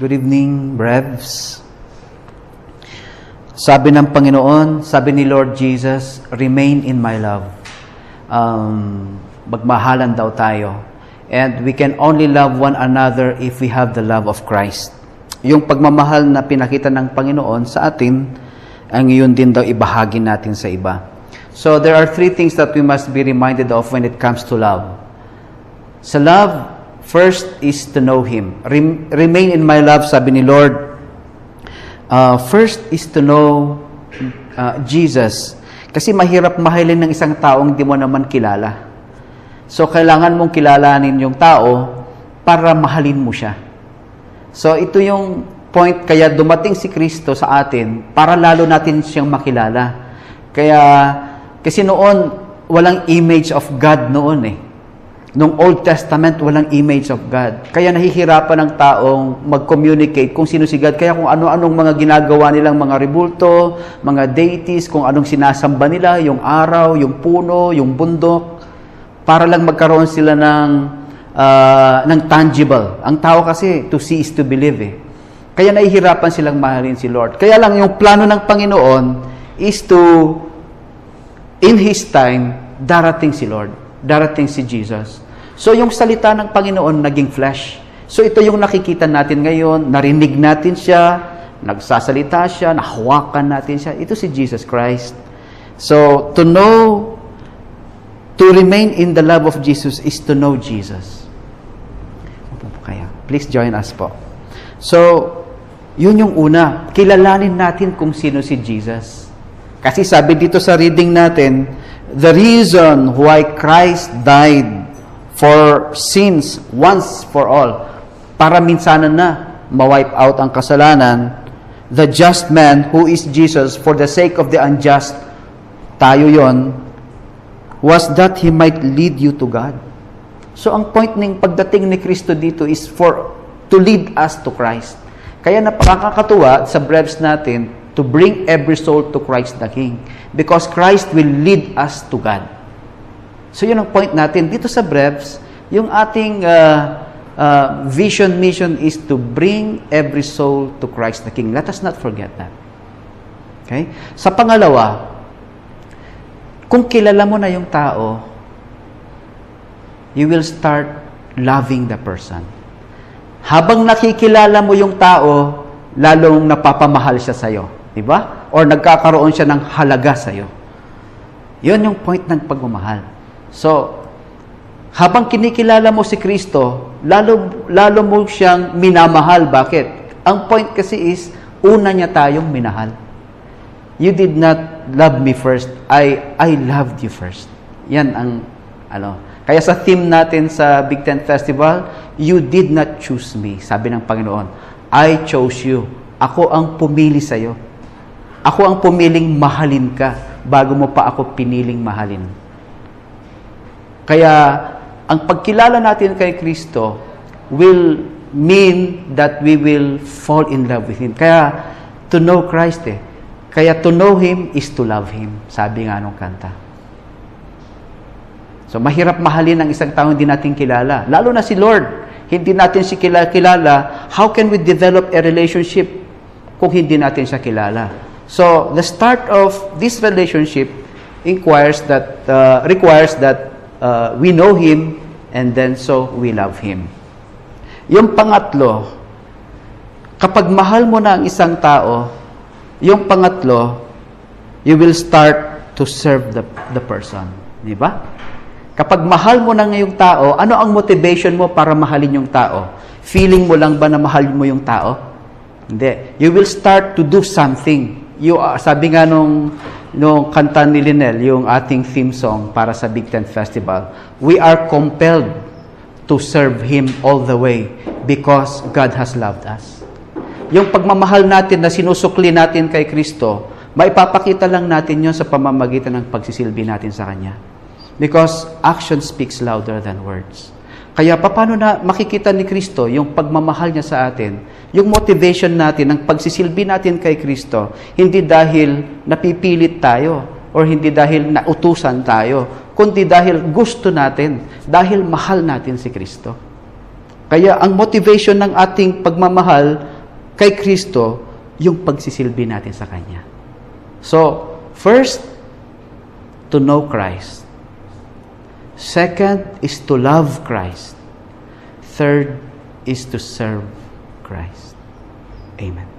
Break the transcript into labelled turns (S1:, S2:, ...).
S1: Good evening, Brevs. Sabi ng Panginoon, sabi ni Lord Jesus, remain in my love. Magmahalan daw tayo. And we can only love one another if we have the love of Christ. Yung pagmamahal na pinakita ng Panginoon sa atin, ang yun din daw ibahagi natin sa iba. So there are three things that we must be reminded of when it comes to love. Sa love, first is to know Him. Remain in my love, sabi ni Lord. First is to know Jesus. Kasi mahirap mahalin ng isang taong di mo naman kilala. So, kailangan mong kilalanin yung tao para mahalin mo siya. So, ito yung point, kaya dumating si Kristo sa atin para lalo natin siyang makilala. Kasi noon, walang image of God noon eh. Nung Old Testament, walang image of God. Kaya nahihirapan ng taong mag-communicate kung sino si God. Kaya kung ano-anong mga ginagawa nilang mga rebulto, mga deities, kung anong sinasamba nila, yung araw, yung puno, yung bundok, para lang magkaroon sila ng tangible. Ang tao kasi, to see is to believe eh. Kaya nahihirapan silang mahalin si Lord. Kaya lang yung plano ng Panginoon is to, in His time, darating si Lord. Darating si Jesus. So, yung salita ng Panginoon naging flesh. So, ito yung nakikita natin ngayon, narinig natin siya, nagsasalita siya, nahawakan natin siya. Ito si Jesus Christ. So, to remain in the love of Jesus is to know Jesus. Kaya, please join us po. So, yun yung una. Kilalanin natin kung sino si Jesus. Kasi sabi dito sa reading natin, the reason why Christ died for sins once for all, para minsanan na ma-wipe out ang kasalanan, the just man who is Jesus for the sake of the unjust, tayo yon, was that He might lead you to God. So ang point ng pagdating ni Kristo dito is to lead us to Christ. Kaya napakakatuwa sa breves natin to bring every soul to Christ the King. Because Christ will lead us to God. So yun ang point natin. Dito sa breves, yung ating vision, mission is to bring every soul to Christ the King. Let us not forget that. Okay? Sa pangalawa, kung kilala mo na yung tao, you will start loving the person. Habang nakikilala mo yung tao, lalong napapamahal siya sa'yo. Diba? Or nagkakaroon siya ng halaga sa'yo. Yun yung point ng pagmamahal. So, habang kinikilala mo si Kristo, lalo mo siyang minamahal. Bakit? Ang point kasi is, una niya tayong minahal. You did not love me first. I loved you first. Yan ang, Kaya sa theme natin sa Big Tent Festival, you did not choose me. Sabi ng Panginoon, I chose you. Ako ang pumili sa'yo. Ako ang pumiling mahalin ka bago mo pa ako piniling mahalin. Kaya, ang pagkilala natin kay Kristo will mean that we will fall in love with Him. Kaya, to know Christ Kaya to know Him is to love Him. Sabi nga nung kanta. So, mahirap mahalin ang isang tao hindi natin kilala. Lalo na si Lord. Hindi natin siya kilala. How can we develop a relationship kung hindi natin siya kilala? So, the start of this relationship requires that we know Him and then so we love Him. Yung pangatlo, kapag mahal mo na ang isang tao, yung pangatlo, you will start to serve the person. Di ba? Kapag mahal mo na ngayong tao, ano ang motivation mo para mahalin yung tao? Feeling mo lang ba na mahal mo yung tao? Hindi. You will start to do something. Sabi nga nung kanta ni Linel, yung ating theme song para sa Big Tent Festival, we are compelled to serve Him all the way because God has loved us. Yung pagmamahal natin na sinusukli natin kay Kristo, maipapakita lang natin yun sa pamamagitan ng pagsisilbi natin sa Kanya. Because action speaks louder than words. Kaya paano na makikita ni Kristo yung pagmamahal niya sa atin, yung motivation natin, ang pagsisilbi natin kay Kristo, hindi dahil napipilit tayo or hindi dahil nautusan tayo, kundi dahil gusto natin, dahil mahal natin si Kristo. Kaya ang motivation ng ating pagmamahal kay Kristo, yung pagsisilbi natin sa Kanya. So, first, to know Christ. Second is to love Christ. Third is to serve Christ. Amen.